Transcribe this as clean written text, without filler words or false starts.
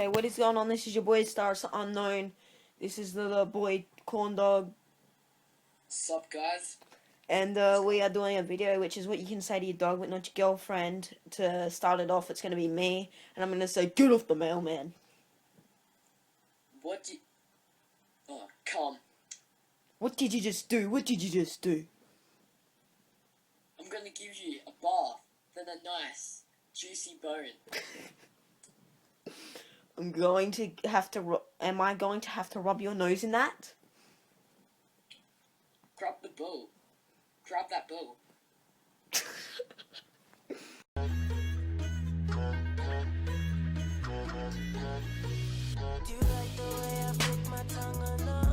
Okay, what is going on? This is your boy Stars Unknown. This is the little boy Corn Dog. Sup, guys? And we are doing a video, which is what you can say to your dog, but not your girlfriend. To start it off, it's going to be me. And I'm going to say, get off the mailman. What did... Oh, come. What did you just do? What did you just do? I'm gonna give you a bath, then a nice, juicy bone. I'm going to have to... Am I going to have to rub your nose in that? Grab the bull. Grab that bull. Do you like the way I put my tongue on